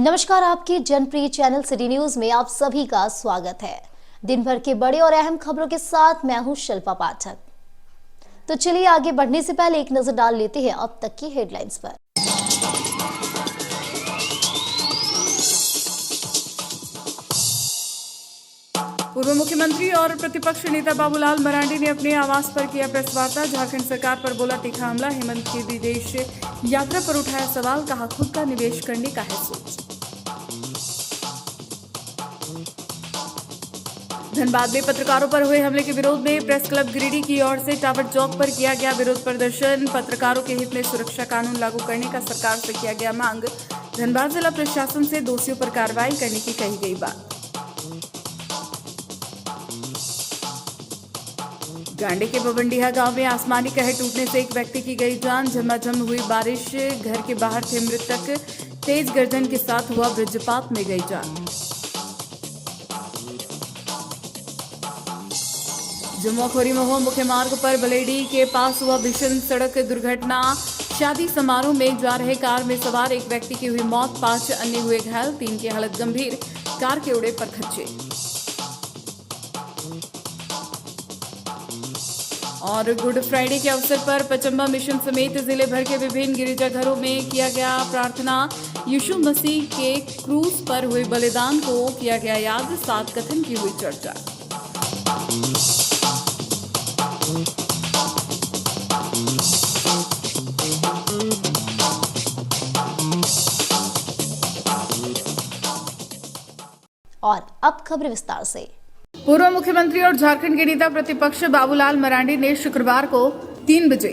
नमस्कार, आपके जनप्रिय channel city news में आप सभी का स्वागत है। दिन भर के बड़े और अहम खबरों के साथ मैं हूं शिल्पा पाठक। तो चलिए आगे बढ़ने से पहले एक नजर डाल लेते हैं अब तक की हेडलाइंस पर। पूर्व मुख्यमंत्री और प्रतिपक्ष नेता बाबूलाल मरांडी ने अपने आवास पर किया प्रेस वार्ता। झारखंड सरकार पर बोला तीखा हमला। हेमंत की विदेश यात्रा पर उठाया सवाल, कहा खुद का निवेश करने का है सोच। धनबाद में पत्रकारों पर हुए हमले के विरोध में प्रेस क्लब गिरिडीह की ओर से टावर चौक पर किया गया विरोध प्रदर्शन। पत्रकारों के हित में सुरक्षा कानून लागू करने का सरकार से किया गया मांग। धनबाद जिला प्रशासन से दोषियों पर कार्रवाई करने की कही गई बात। गांडी के बबंडीहा गांव में आसमानी कहर टूटने से एक व्यक्ति की गई जान। झमाझम हुई बारिश, घर के बाहर थे मृतक। तेज गर्जन के साथ हुआ वज्रपात में गई जान। जमुआ खोरी महुआ मुख्य मार्ग पर बलेडी के पास हुआ भीषण सड़क दुर्घटना। शादी समारोह में जा रहे कार में सवार एक व्यक्ति की हुई मौत, 5 अन्य हुए घायल, 3 की हालत गंभीर। कार के उड़े परखच्चे। और गुड फ्राइडे के अवसर पर पचम्बा मिशन समेत जिले भर के विभिन्न गिरिजाघरों में किया गया प्रार्थना। यीशु मसीह के क्रूस पर हुए बलिदान को किया गया याद। 7 कथन की हुई चर्चा। और अब खबर विस्तार से। पूर्व मुख्यमंत्री और झारखंड के नेता प्रतिपक्ष बाबूलाल मरांडी ने शुक्रवार को 3 बजे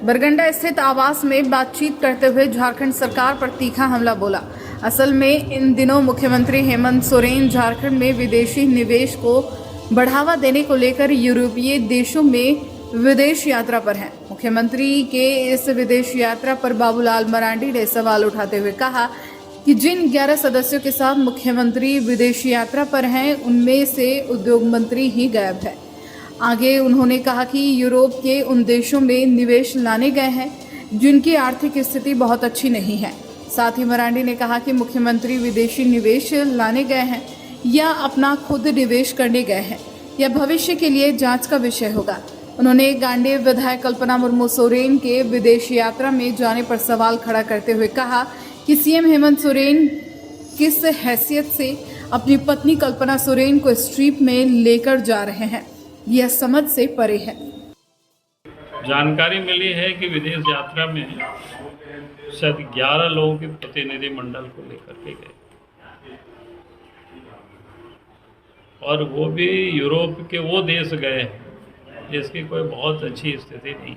बरगंडा स्थित आवास में बातचीत करते हुए झारखंड सरकार पर तीखा हमला बोला। असल में इन दिनों मुख्यमंत्री हेमंत सोरेन झारखंड में विदेशी निवेश को बढ़ावा देने को लेकर यूरोपीय देशों में विदेश यात्रा पर हैं। मुख्यमंत्री के इस विदेश यात्रा पर बाबूलाल मरांडी ने सवाल उठाते हुए कहा कि जिन 11 सदस्यों के साथ मुख्यमंत्री विदेश यात्रा पर हैं, उनमें से उद्योग मंत्री ही गायब है। आगे उन्होंने कहा कि यूरोप के उन देशों में निवेश लाने गए हैं जिनकी आर्थिक स्थिति बहुत अच्छी नहीं है। साथ ही मरांडी ने कहा कि मुख्यमंत्री विदेशी निवेश लाने गए हैं या अपना खुद निवेश करने गए हैं, यह भविष्य के लिए जांच का विषय होगा। उन्होंने गांडी विधायक कल्पना मुर्मू सोरेन के विदेश यात्रा में जाने पर सवाल खड़ा करते हुए कहा कि सीएम हेमंत सोरेन किस हैसियत से अपनी पत्नी कल्पना सोरेन को स्ट्रीप में लेकर जा रहे हैं, यह समझ से परे है। जानकारी मिली है कि विदेश यात्रा में शायद 11 लोगों के प्रतिनिधि मंडल को लेकर के गए और वो भी यूरोप के वो देश गए जिसकी कोई बहुत अच्छी स्थिति नहीं,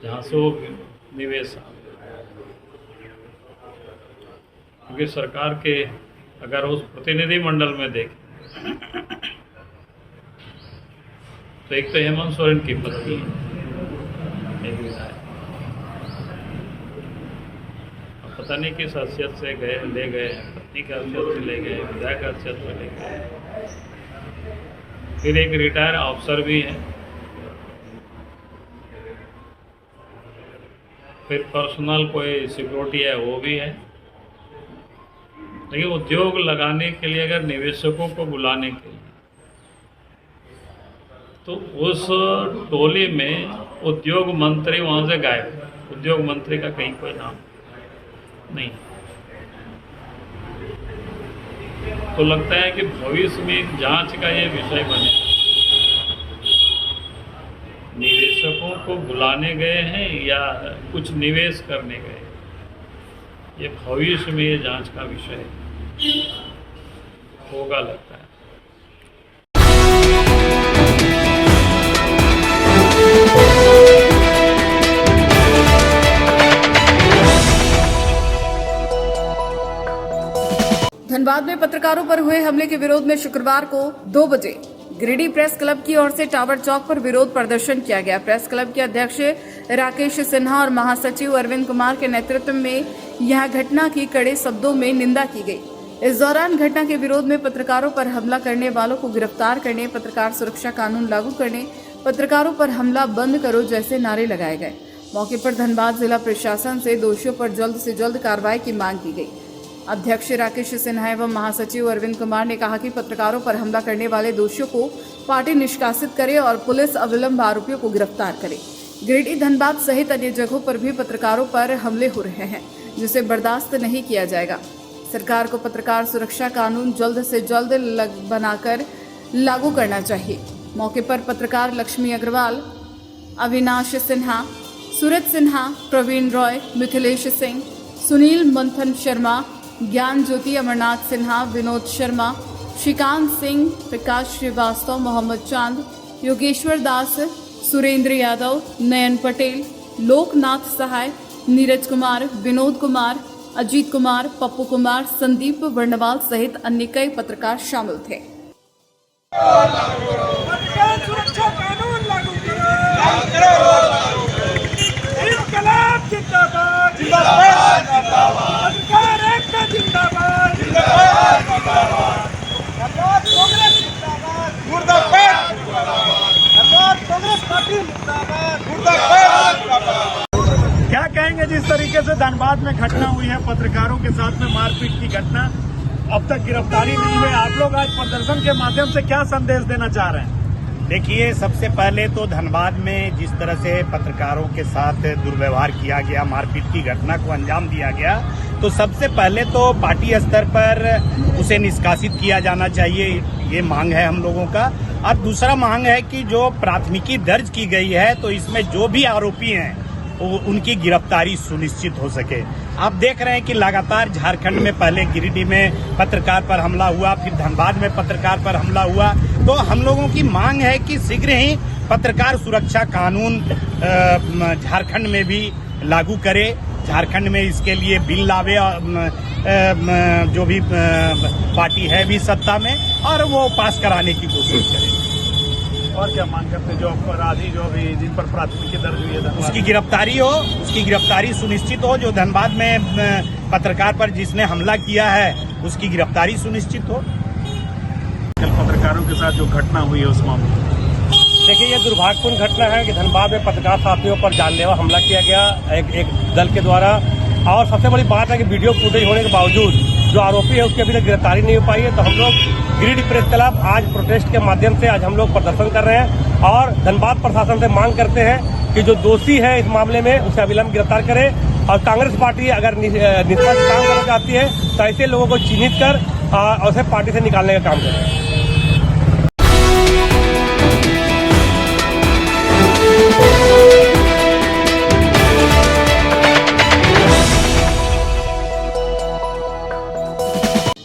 जहाँ से वो निवेश क्योंकि सरकार के अगर उस प्रतिनिधि मंडल में देखें तो एक तो हेमंत सोरेन की पत्नी एक विधायक, पता नहीं किस हैसियत से ले गए, पत्नी की हैसियत से ले गए, विधायक की हैसियत से ले गए। फिर एक रिटायर अफसर भी है, फिर पर्सनल कोई सिक्योरिटी है वो भी है। लेकिन उद्योग लगाने के लिए अगर निवेशकों को बुलाने के लिए तो उस टोली में उद्योग मंत्री वहाँ से गायब। उद्योग मंत्री का कहीं कोई नाम नहीं। तो लगता है कि भविष्य में एक जांच का ये विषय बने, निवेशकों को बुलाने गए हैं या कुछ निवेश करने गए, ये भविष्य में ये जांच का विषय होगा लगता है। धनबाद में पत्रकारों पर हुए हमले के विरोध में शुक्रवार को 2 बजे गिरिडीह प्रेस क्लब की ओर से टावर चौक पर विरोध प्रदर्शन किया गया। प्रेस क्लब के अध्यक्ष राकेश सिन्हा और महासचिव अरविंद कुमार के नेतृत्व में यह घटना की कड़े शब्दों में निंदा की गई। इस दौरान घटना के विरोध में पत्रकारों पर हमला करने वालों को गिरफ्तार करने, पत्रकार सुरक्षा कानून लागू करने, पत्रकारों पर हमला बंद करो जैसे नारे लगाए गए। मौके पर धनबाद जिला प्रशासन से दोषियों पर जल्द से जल्द कार्रवाई की मांग की गई। अध्यक्ष राकेश सिन्हा एवं महासचिव अरविंद कुमार ने कहा कि पत्रकारों पर हमला करने वाले दोषियों को पार्टी निष्कासित करे और पुलिस अविलंब आरोपियों को गिरफ्तार करे। गिरिडीह, धनबाद सहित अन्य जगहों पर भी पत्रकारों पर हमले हो रहे हैं, जिसे बर्दाश्त नहीं किया जाएगा। सरकार को पत्रकार सुरक्षा कानून जल्द से जल्द बनाकर लागू करना चाहिए। मौके पर पत्रकार लक्ष्मी अग्रवाल, अविनाश सिन्हा, सूरज सिन्हा, प्रवीण रॉय, मिथिलेश सिंह, सुनील मंथन शर्मा, ज्ञान ज्योति, अमरनाथ सिन्हा, विनोद शर्मा, श्रीकांत सिंह, प्रकाश श्रीवास्तव, मोहम्मद चांद, योगेश्वर दास, सुरेंद्र यादव, नयन पटेल, लोकनाथ सहाय, नीरज कुमार, विनोद कुमार, अजीत कुमार, पप्पू कुमार, संदीप वर्णवाल सहित अन्य कई पत्रकार शामिल थे। पत्रकार सुरक्षा कानून लागू करो। इनकलाब जिंदाबाद, पत्रकार एकता जिंदाबाद, धनबाद कांग्रेस जिंदाबाद, धनबाद कांग्रेस पार्टी जिंदाबाद। क्या कहेंगे जिस तरीके से धनबाद में घटना हुई है, पत्रकारों के साथ में मारपीट की घटना, अब तक गिरफ्तारी नहीं हुई। आप लोग आज प्रदर्शन के माध्यम से क्या संदेश देना चाह रहे हैं? देखिए, सबसे पहले तो धनबाद में जिस तरह से पत्रकारों के साथ दुर्व्यवहार किया गया, मारपीट की घटना को अंजाम दिया गया, तो सबसे पहले तो पार्टी स्तर पर उसे निष्कासित किया जाना चाहिए, ये मांग है हम लोगों का। और दूसरा मांग है कि जो प्राथमिकी दर्ज की गई है तो इसमें जो भी आरोपी हैं उनकी गिरफ्तारी सुनिश्चित हो सके। आप देख रहे हैं कि लगातार झारखंड में पहले गिरिडीह में पत्रकार पर हमला हुआ, फिर धनबाद में पत्रकार पर हमला हुआ। तो हम लोगों की मांग है कि शीघ्र ही पत्रकार सुरक्षा कानून झारखंड में भी लागू करे, झारखंड में इसके लिए बिल लावे, जो भी पार्टी है भी सत्ता में, और वो पास कराने की कोशिश करे। और क्या मांग करते जो अपराधी जो भी जिन पर प्राथमिकी दर्ज हुई है उसकी गिरफ्तारी हो, उसकी गिरफ्तारी सुनिश्चित हो। जो धनबाद में पत्रकार पर जिसने हमला किया है उसकी गिरफ्तारी सुनिश्चित हो। कल पत्रकारों के साथ जो घटना हुई है उस मामले में देखिए, ये दुर्भाग्यपूर्ण घटना है कि धनबाद में पत्रकार साथियों पर जानलेवा हमला किया गया एक दल के द्वारा। और सबसे बड़ी बात है कि वीडियो फुटेज होने के बावजूद जो आरोपी है उसकी अभी तक गिरफ्तारी नहीं हो पाई है। तो हम लोग गिरिडीह प्रेस क्लब आज प्रोटेस्ट के माध्यम से आज हम लोग प्रदर्शन कर रहे हैं और धनबाद प्रशासन से मांग करते हैं कि जो दोषी है इस मामले में उसे अविलंब गिरफ्तार करे। और कांग्रेस पार्टी अगर निष्पक्ष काम करना चाहती है तो ऐसे लोगों को चिन्हित कर उसे पार्टी से निकालने का काम करे।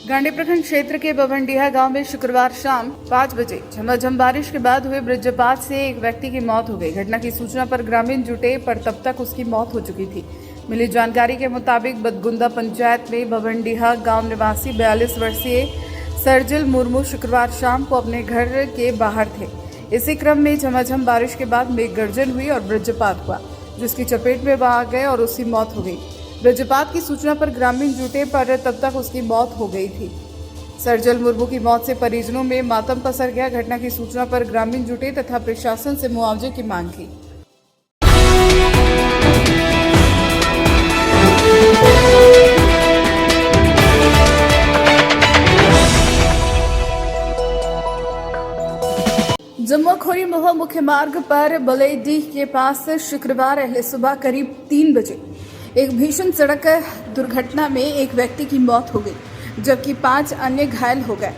गांडी प्रखंड क्षेत्र के बवंडीहा गांव में शुक्रवार शाम 5 बजे झमाझम बारिश के बाद हुए वज्रपात से एक व्यक्ति की मौत हो गई। घटना की सूचना पर ग्रामीण जुटे, पर तब तक उसकी मौत हो चुकी थी। मिली जानकारी के मुताबिक बदगुंदा पंचायत में बवंडीहा गांव निवासी 42 वर्षीय सरजिल मुर्मू शुक्रवार शाम को अपने घर के बाहर थे। इसी क्रम में झमाझम बारिश के बाद मेघ गर्जन हुई और वज्रपात हुआ, जिसकी चपेट में वह आ गए और उसकी मौत हो गई। वज्रपात की सूचना पर ग्रामीण जुटे, पर तब तक उसकी मौत हो गई थी। सरजल मुर्मू की मौत से परिजनों में मातम पसर गया। घटना की सूचना पर ग्रामीण जुटे तथा प्रशासन से मुआवजे की मांग की। जम्मूखोरी महुआ मुख्य मार्ग पर बलईडीह के पास शुक्रवार अहले सुबह करीब 3 बजे एक भीषण सड़क दुर्घटना में एक व्यक्ति की मौत हो गई, जबकि 5 अन्य घायल हो गए।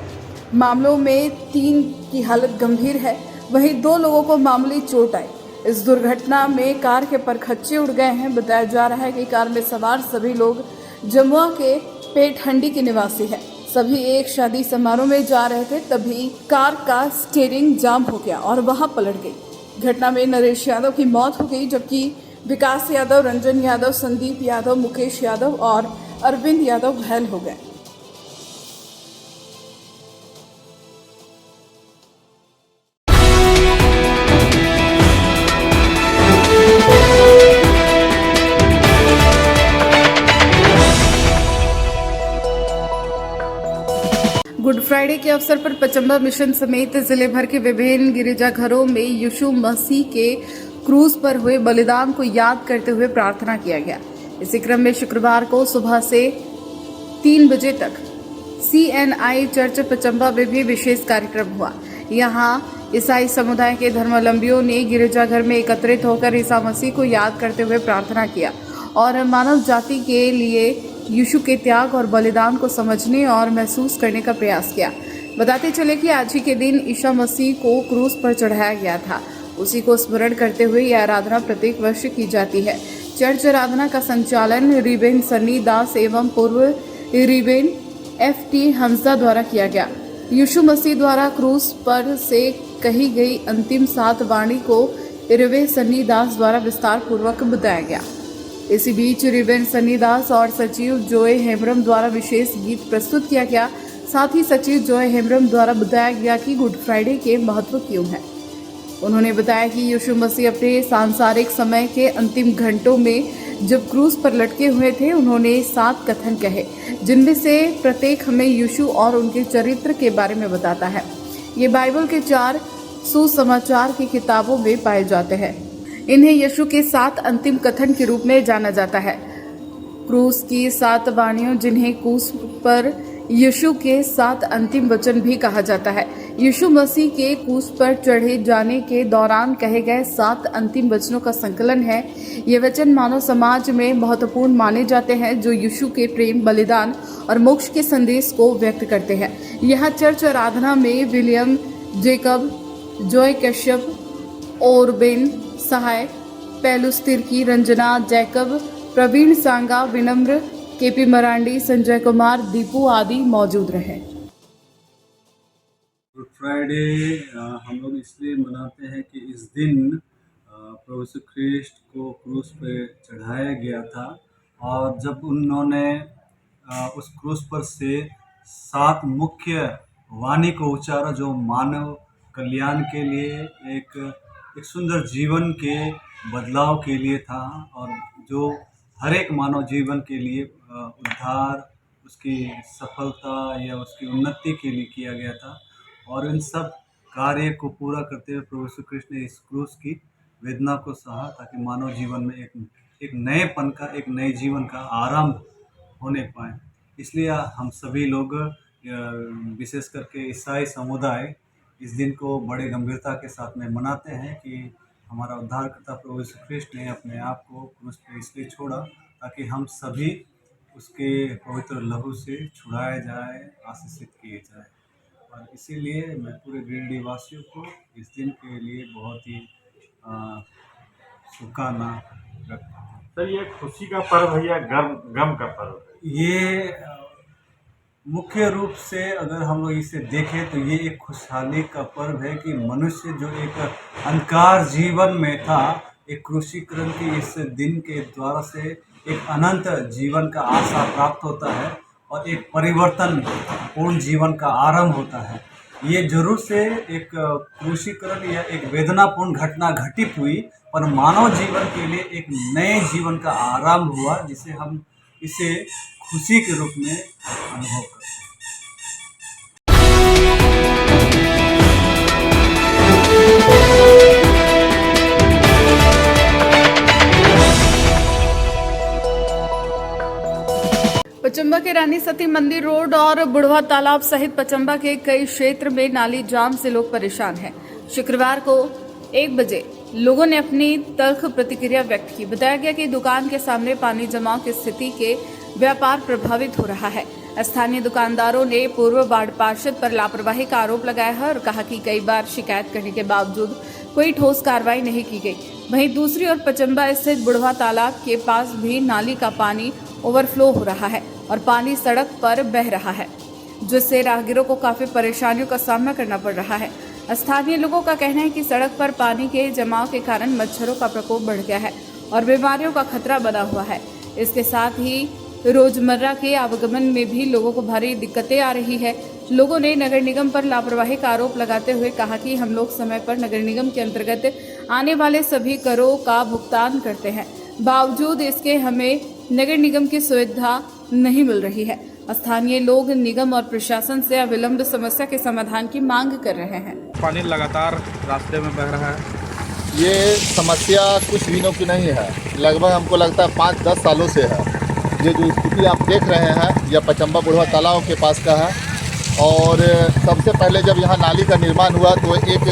मामलों में 3 की हालत गंभीर है, वहीं 2 लोगों को मामूली चोट आई। इस दुर्घटना में कार के परखच्चे उड़ गए हैं। बताया जा रहा है कि कार में सवार सभी लोग जमुआ के पेटहंडी के निवासी हैं। सभी एक शादी समारोह में जा रहे थे, तभी कार का स्टीयरिंग जाम हो गया और वहां पलट गई। घटना में नरेश यादव की मौत हो गई, जबकि विकास यादव, रंजन यादव, संदीप यादव, मुकेश यादव और अरविंद यादव घायल हो गए। गुड फ्राइडे के अवसर पर पचम्बा मिशन समेत जिले भर के विभिन्न गिरिजाघरों में यीशु मसीह के क्रूज पर हुए बलिदान को याद करते हुए प्रार्थना किया गया। इसी क्रम में शुक्रवार को सुबह से 3 बजे तक CNI चर्च पचम्बा में भी विशेष कार्यक्रम हुआ। यहाँ ईसाई समुदाय के धर्मावलंबियों ने गिरजाघर में एकत्रित होकर ईसा मसीह को याद करते हुए प्रार्थना किया और मानव जाति के लिए यीशु के त्याग और बलिदान को समझने और महसूस करने का प्रयास किया। बताते चले कि आज ही के दिन ईसा मसीह को क्रूस पर चढ़ाया गया था। उसी को स्मरण करते हुए यह आराधना प्रत्येक वर्ष की जाती है। चर्च आराधना का संचालन रिबेन सन्नी दास एवं पूर्व रिबेन FT हमजा द्वारा किया गया। यीशु मसीह द्वारा क्रूस पर से कही गई अंतिम 7 वाणी को रिबेन सन्नी दास द्वारा विस्तार पूर्वक बताया गया। इसी बीच रिबेन सन्नी दास और सचिव जोए हेम्ब्रम द्वारा विशेष गीत प्रस्तुत किया गया। साथ ही सचिव जोए हेम्ब्रम द्वारा बताया गया कि गुड फ्राइडे के महत्व क्यों है। उन्होंने बताया कि यीशु मसीह अपने सांसारिक समय के अंतिम घंटों में जब क्रूस पर लटके हुए थे, उन्होंने 7 कथन कहे, जिनमें से प्रत्येक हमें यीशु और उनके चरित्र के बारे में बताता है। ये बाइबल के 4 सुसमाचार की किताबों में पाए जाते हैं। इन्हें यीशु के 7 अंतिम कथन के रूप में जाना जाता है। क्रूस की 7 वाणियों, जिन्हें क्रूस पर यीशु के 7 अंतिम वचन भी कहा जाता है, यीशु मसीह के क्रूस पर चढ़े जाने के दौरान कहे गए 7 अंतिम वचनों का संकलन है। ये वचन मानव समाज में महत्वपूर्ण माने जाते हैं, जो यीशु के प्रेम, बलिदान और मोक्ष के संदेश को व्यक्त करते हैं। यहाँ चर्च आराधना में विलियम जेकब, जॉय कश्यप, ओरबेन सहाय, पेलुस तिर्की, रंजना जैकब, प्रवीण सांगा, विनम्र, KP मरांडी, संजय कुमार, दीपू आदि मौजूद रहे। गुड फ्राइडे हम लोग इसलिए मनाते हैं कि इस दिन प्रभु यीशु ख्रिस्ट को क्रूस पे चढ़ाया गया था और जब उन्होंने उस क्रूस पर से 7 मुख्य वाणी को उच्चारा, जो मानव कल्याण के लिए एक सुंदर जीवन के बदलाव के लिए था और जो हर एक मानव जीवन के लिए उद्धार, उसकी सफलता या उसकी उन्नति के लिए किया गया था। और इन सब कार्य को पूरा करते हुए प्रभु यीशु कृष्ण ने इस क्रूस की वेदना को सहा, ताकि मानव जीवन में एक नएपन का, एक नए जीवन का आरंभ होने पाए। इसलिए हम सभी लोग, विशेष करके ईसाई समुदाय, इस दिन को बड़े गंभीरता के साथ में मनाते हैं कि हमारा उद्धारकर्ता प्रभु यीशु ख्रिस्ट ने अपने आप को क्रूस पे इसलिए छोड़ा ताकि हम सभी उसके पवित्र लहू से छुड़ाए जाए, आशीषित किए जाए। और इसीलिए मैं पूरे गिरिडीह वासियों को इस दिन के लिए बहुत ही शुभकामना रखता हूँ। सर, ये खुशी का पर्व है या गम का पर्व है? ये मुख्य रूप से अगर हम लोग इसे देखें तो ये एक खुशहाली का पर्व है कि मनुष्य जो एक अंधकार जीवन में था, एक क्रूसीकरण के इस दिन के द्वारा से एक अनंत जीवन का आशा प्राप्त होता है और एक परिवर्तन पूर्ण जीवन का आरंभ होता है। ये जरूर से एक क्रूसीकरण या एक वेदनापूर्ण घटना घटित हुई, पर मानव जीवन के लिए एक नए जीवन का आरंभ हुआ, जिसे हम इसे खुशी के रूप में अनुभव करते हैं। पचम्बा के रानी सती मंदिर रोड और बुढ़वा तालाब सहित पचम्बा के कई क्षेत्र में नाली जाम से लोग परेशान हैं। शुक्रवार को 1 बजे लोगों ने अपनी तल्ख प्रतिक्रिया व्यक्त की। बताया गया कि दुकान के सामने पानी जमाव की स्थिति के व्यापार प्रभावित हो रहा है। स्थानीय दुकानदारों ने पूर्व वार्ड पार्षद पर लापरवाही का आरोप लगाया है और कहा कि कई बार शिकायत करने के बावजूद कोई ठोस कार्रवाई नहीं की गई। वहीं दूसरी ओर पचम्बा स्थित बुढ़वा तालाब के पास भी नाली का पानी ओवरफ्लो हो रहा है और पानी सड़क पर बह रहा है, जिससे राहगीरों को काफी परेशानियों का सामना करना पड़ रहा है। स्थानीय लोगों का कहना है कि सड़क पर पानी के जमाव के कारण मच्छरों का प्रकोप बढ़ गया है और बीमारियों का खतरा बना हुआ है। इसके साथ ही रोजमर्रा के आवागमन में भी लोगों को भारी दिक्कतें आ रही है। लोगों ने नगर निगम पर लापरवाही का आरोप लगाते हुए कहा कि हम लोग समय पर नगर निगम के अंतर्गत आने वाले सभी करों का भुगतान करते हैं, बावजूद इसके हमें नगर निगम की सुविधा नहीं मिल रही है। स्थानीय लोग निगम और प्रशासन से अविलंब समस्या के समाधान की मांग कर रहे हैं। पानी लगातार रास्ते में बह रहा है। ये समस्या कुछ दिनों की नहीं है, लगभग हमको लगता है 5-10 सालों से है। ये जो स्थिति आप देख रहे हैं यह पचम्बा बुढ़वा तालाब के पास का है। और सबसे पहले जब यहाँ नाली का निर्माण हुआ तो एक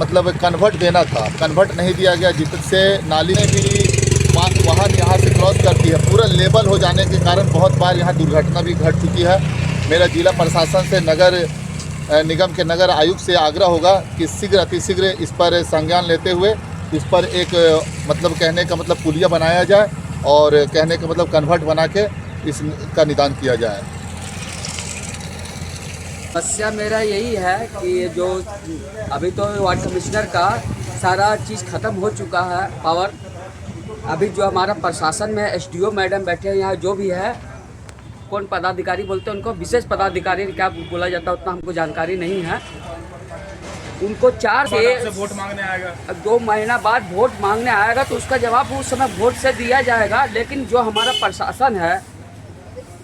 मतलब कन्वर्ट देना था, कन्वर्ट नहीं दिया गया, जिससे नाली में भी वाहन यहाँ से क्रॉस करती है। पूरा लेवल हो जाने के कारण बहुत बार यहाँ दुर्घटना भी घट चुकी है। मेरा जिला प्रशासन से नगर निगम के नगर आयुक्त से आग्रह होगा कि शीघ्र अतिशीघ्र इस पर संज्ञान लेते हुए इस पर एक मतलब कहने का मतलब पुलिया बनाया जाए और कहने का मतलब कन्वर्ट बना के इसका निदान किया जाए। समस्या मेरा यही है कि जो अभी तो वार्ड कमिश्नर का सारा चीज़ ख़त्म हो चुका है पावर। अभी जो हमारा प्रशासन में एसडीओ मैडम बैठे हैं यहाँ, जो भी है कौन पदाधिकारी बोलते हैं उनको, विशेष पदाधिकारी क्या बोला जाता है उतना हमको जानकारी नहीं है। उनको 4 से वोट मांगने आएगा, 2 महीना बाद वोट मांगने आएगा तो उसका जवाब उस समय वोट से दिया जाएगा। लेकिन जो हमारा प्रशासन है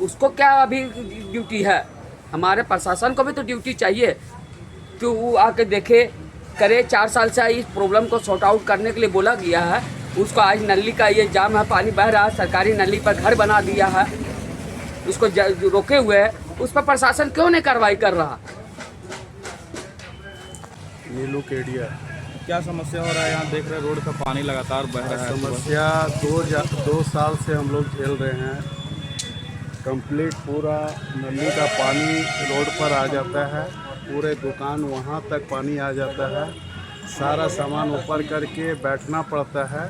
उसको क्या अभी ड्यूटी है? हमारे प्रशासन को भी तो ड्यूटी चाहिए कि वो आके देखे करे। 4 साल से इस प्रॉब्लम को सॉर्ट आउट करने के लिए बोला गया है। उसको आज नली का ये जाम है, पानी बह रहा है, सरकारी नली पर घर बना दिया है, उसको रोके हुए है, उस पर प्रशासन क्यों नहीं कार्रवाई कर रहा? नीलू केडिया, क्या समस्या हो रहा है यहाँ? देख रहे हैं रोड का पानी लगातार बह रहा है। समस्या 2 साल से हम लोग झेल रहे हैं। कंप्लीट पूरा नली का पानी रोड पर आ जाता है, पूरे दुकान वहाँ तक पानी आ जाता है, सारा सामान ऊपर करके बैठना पड़ता है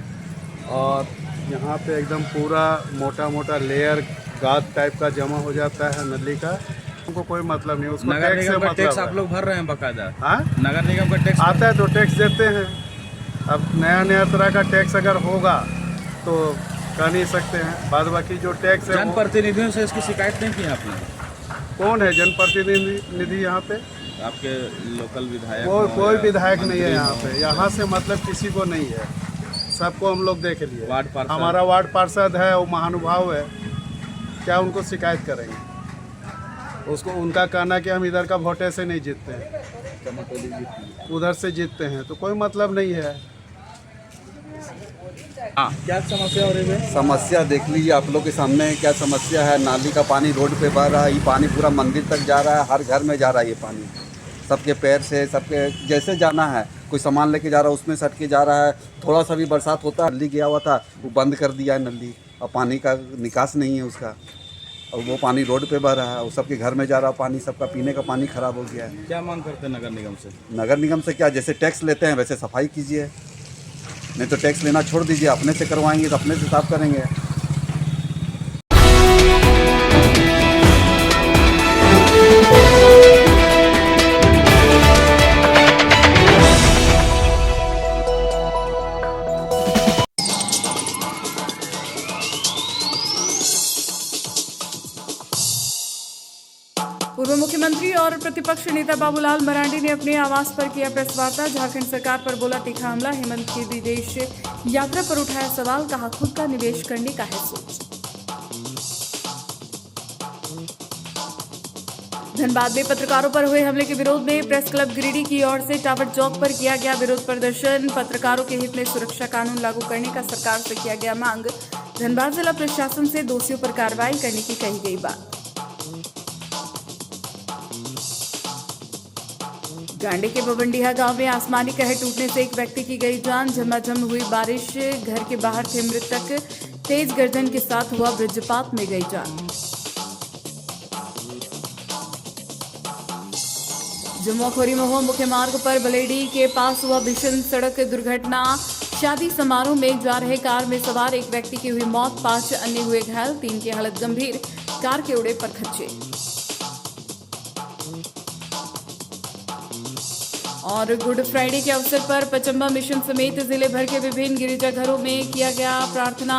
और यहाँ पे एकदम पूरा मोटा मोटा लेयर गाद टाइप का जमा हो जाता है नली का। उनको कोई मतलब नहीं, उसको नगर टैक्स से निगम का मतलब टैक्स है। आप लोग भर रहे हैं बकायदा? हाँ, नगर निगम का टैक्स आता है तो टैक्स देते हैं। अब नया तरह का टैक्स अगर होगा तो कर नहीं सकते हैं। बाद बाकी जो टैक्स है जनप्रतिनिधियों से इसकी शिकायत नहीं की आपने? कौन है जनप्रतिनिधि यहाँ पे? आपके लोकल विधायक? कोई विधायक नहीं है यहाँ पे। यहाँ से मतलब किसी को नहीं है, सबको हम लोग देख लिए। वार्ड पार्षद, हमारा वार्ड पार्षद है, वो महानुभाव है, क्या उनको शिकायत करेंगे? उसको उनका कहना कि हम इधर का वोट ऐसे नहीं जीतते हैं, उधर से जीतते हैं, तो कोई मतलब नहीं है। क्या समस्या हो रही है? समस्या देख लीजिए आप लोग के सामने क्या समस्या है। नाली का पानी रोड पे बह रहा है, ये पानी पूरा मंदिर तक जा रहा है, हर घर में जा रहा है ये पानी। सबके पैर से, सबके जैसे जाना है, कोई सामान लेके जा रहा है उसमें सट के जा रहा है। थोड़ा सा भी बरसात होता है, नली गया हुआ था वो बंद कर दिया है नली, और पानी का निकास नहीं है उसका, और वो पानी रोड पे बह रहा है, वो सबके घर में जा रहा है पानी, सबका पीने का पानी खराब हो गया है। क्या मांग करते हैं नगर निगम से? नगर निगम से क्या, जैसे टैक्स लेते हैं वैसे सफाई कीजिए, नहीं तो टैक्स लेना छोड़ दीजिए, अपने से करवाएंगे तो अपने से साफ करेंगे। पूर्व मुख्यमंत्री और प्रतिपक्ष नेता बाबूलाल मरांडी ने अपने आवास पर किया प्रेस वार्ता। झारखंड सरकार पर बोला तीखा हमला। हेमंत की विदेश यात्रा पर उठाया सवाल, कहा खुद का निवेश करने का है सोच। धनबाद में पत्रकारों पर हुए हमले के विरोध में प्रेस क्लब गिरिडीह की ओर से टावर चौक पर किया गया विरोध प्रदर्शन। पत्रकारों के हित में सुरक्षा कानून लागू करने का सरकार से किया गया मांग। धनबाद जिला प्रशासन से दोषियों पर कार्रवाई करने की कही गई बात। गांडी के बबंडीहा गांव में आसमानी कहर टूटने से एक व्यक्ति की गई जान। झमाझम हुई बारिश, घर के बाहर थे मृतक। तेज गर्जन के साथ हुआ वज्रपात में गई जान। जमुआखोरी महुआ मुख्य मार्ग पर बलेडी के पास हुआ भीषण सड़क दुर्घटना। शादी समारोह में जा रहे कार में सवार एक व्यक्ति की हुई मौत, 5 अन्य हुए घायल, 3 की हालत गंभीर। कार के उड़े परखच्चे। और गुड फ्राइडे के अवसर पर पचम्बा मिशन समेत जिले भर के विभिन्न गिरिजाघरों में किया गया प्रार्थना।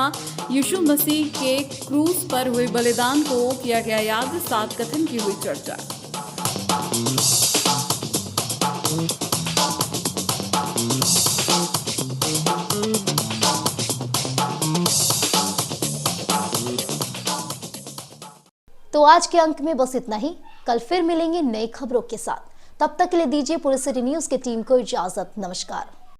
यीशु मसीह के क्रूस पर हुए बलिदान को किया गया याद। 7 कथन की हुई चर्चा। तो आज के अंक में बस इतना ही। कल फिर मिलेंगे नई खबरों के साथ। तब तक के लिए दीजिए पूरे सिटी न्यूज की टीम को इजाजत। नमस्कार।